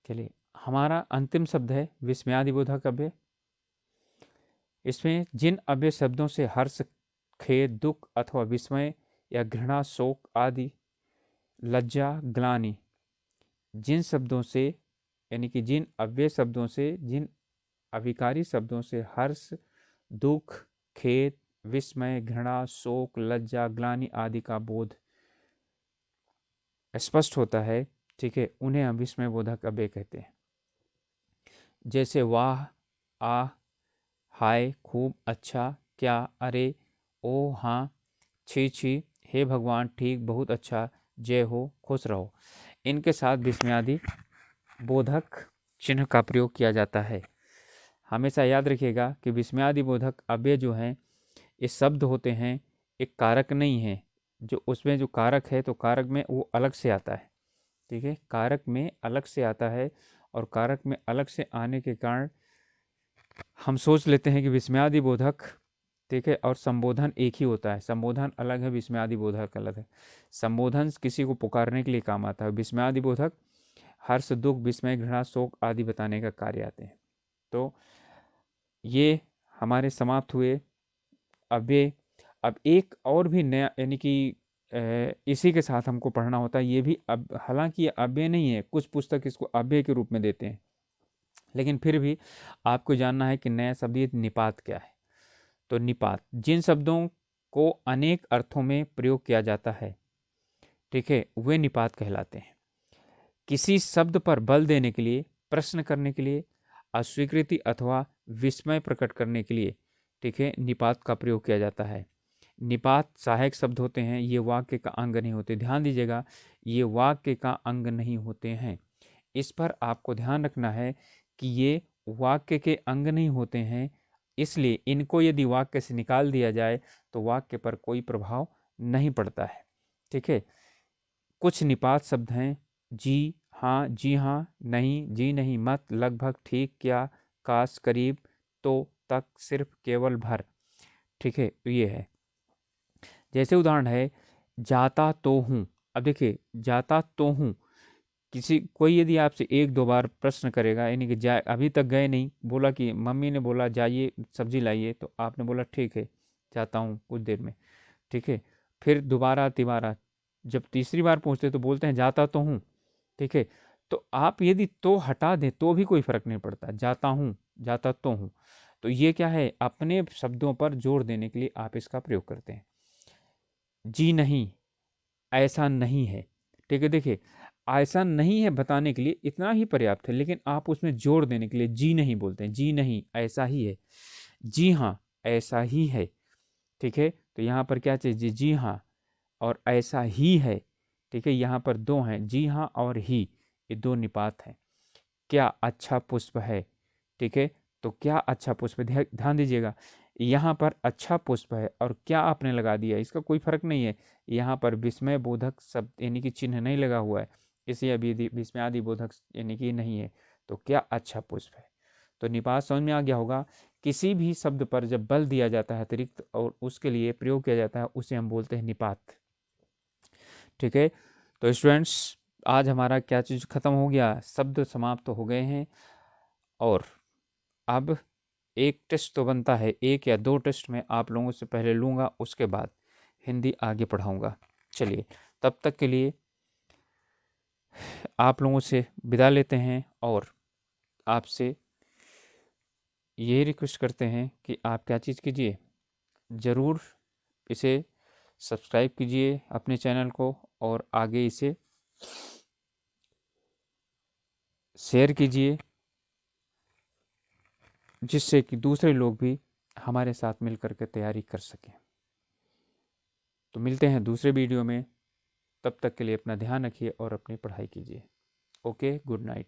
चलिए, हमारा अंतिम शब्द है विस्मयादिबोधक अव्यय। इसमें जिन अव्यय शब्दों से हर्ष, खेद, दुख अथवा विस्मय या घृणा, शोक आदि, लज्जा, ग्लानि, जिन शब्दों से यानी कि जिन अव्यय शब्दों से, जिन अविकारी शब्दों से हर्ष, दुख, खेद, विस्मय, घृणा, शोक, लज्जा, ग्लानि आदि का बोध स्पष्ट होता है, ठीक है, उन्हें हम विस्मय बोधक अव्यय कहते हैं। जैसे वाह, आह, हाय, खूब, अच्छा, क्या, अरे, ओ, हाँ, छी छी, हे भगवान, ठीक, बहुत अच्छा, जय हो, खुश रहो, इनके साथ विस्मयादि बोधक चिन्ह का प्रयोग किया जाता है। हमेशा याद रखिएगा कि विस्मयादि बोधक अव्यय जो हैं, ये शब्द होते हैं, एक कारक नहीं है। जो उसमें जो कारक है तो कारक में वो अलग से आता है, ठीक है, कारक में अलग से आता है, और कारक में अलग से आने के कारण हम सोच लेते हैं कि विस्मयादि बोधक, ठीक है, और संबोधन एक ही होता है। संबोधन अलग है, विस्मयादि बोधक अलग है। संबोधन किसी को पुकारने के लिए काम आता है, विस्मयादि बोधक हर्ष, दुख, विस्मय, घृणा, शोक आदि बताने का कार्य आते हैं। तो ये हमारे समाप्त हुए अव्यय। अब एक और भी नया यानी कि इसी के साथ हमको पढ़ना होता है, ये भी अब हालांकि ये अव्यय नहीं है, कुछ पुस्तक इसको अव्यय के रूप में देते हैं, लेकिन फिर भी आपको जानना है कि नया शब्द ये निपात क्या है। तो निपात जिन शब्दों को अनेक अर्थों में प्रयोग किया जाता है, ठीक है, वे निपात कहलाते हैं। किसी शब्द पर बल देने के लिए, प्रश्न करने के लिए, अस्वीकृति अथवा विस्मय प्रकट करने के लिए, ठीक है, निपात का प्रयोग किया जाता है। निपात सहायक शब्द होते हैं, ये वाक्य का अंग नहीं होते। ध्यान दीजिएगा, ये वाक्य का अंग नहीं होते हैं। इस पर आपको ध्यान रखना है कि ये वाक्य के अंग नहीं होते हैं, इसलिए इनको यदि वाक्य से निकाल दिया जाए तो वाक्य पर कोई प्रभाव नहीं पड़ता है, ठीक है। कुछ निपात शब्द हैं, जी हाँ, जी हाँ, नहीं, जी नहीं, मत, लगभग, ठीक, क्या, काश, करीब, तो, तक, सिर्फ, केवल, भर, ठीक है, तो ये है। जैसे उदाहरण है, जाता तो हूँ। अब देखिए, जाता तो हूँ, किसी कोई यदि आपसे एक दो बार प्रश्न करेगा, यानी कि जा अभी तक गए नहीं, बोला कि मम्मी ने बोला जाइए सब्जी लाइए, तो आपने बोला ठीक है जाता हूँ कुछ देर में, ठीक है। फिर दोबारा तिबारा जब तीसरी बार पूछते तो बोलते हैं जाता तो हूँ, ठीक है। तो आप यदि तो हटा दें तो भी कोई फर्क नहीं पड़ता, जाता हूँ, जाता तो हूँ। तो ये क्या है, अपने शब्दों पर जोर देने के लिए आप इसका प्रयोग करते हैं। जी नहीं, ऐसा नहीं है, ठीक है। देखिए, ऐसा नहीं है बताने के लिए इतना ही पर्याप्त है, लेकिन आप उसमें जोर देने के लिए जी नहीं बोलते हैं, जी नहीं ऐसा ही है, जी हाँ ऐसा ही है, ठीक है। तो यहाँ पर क्या चाहिए, जी हाँ और ऐसा ही है, ठीक है। यहाँ पर दो हैं, जी हाँ और ही, ये दो निपात हैं। क्या अच्छा पुष्प है, ठीक है। तो क्या अच्छा पुष्प, ध्यान दीजिएगा, यहाँ पर अच्छा पुष्प है और क्या आपने लगा दिया, इसका कोई फर्क नहीं है। यहाँ पर विस्मय बोधक शब्द यानी कि चिन्ह नहीं लगा हुआ है, इसलिए अभी विस्मयादि बोधक यानी कि नहीं है। तो क्या अच्छा पुष्प है। तो निपात समझ में आ गया होगा। किसी भी शब्द पर जब बल दिया जाता है अतिरिक्त और उसके लिए प्रयोग किया जाता है, उसे हम बोलते हैं निपात, ठीक है। तो स्टूडेंट्स, आज हमारा क्या चीज़ खत्म हो गया, शब्द समाप्त तो हो गए हैं। और अब एक टेस्ट तो बनता है, एक या दो टेस्ट में आप लोगों से पहले लूँगा, उसके बाद हिंदी आगे पढ़ाऊँगा। चलिए, तब तक के लिए आप लोगों से विदा लेते हैं और आपसे ये रिक्वेस्ट करते हैं कि आप क्या चीज़ कीजिए, ज़रूर इसे सब्सक्राइब कीजिए अपने चैनल को, और आगे इसे शेयर कीजिए, जिससे कि दूसरे लोग भी हमारे साथ मिलकर के तैयारी कर सकें। तो मिलते हैं दूसरे वीडियो में, तब तक के लिए अपना ध्यान रखिए और अपनी पढ़ाई कीजिए। Okay, good night.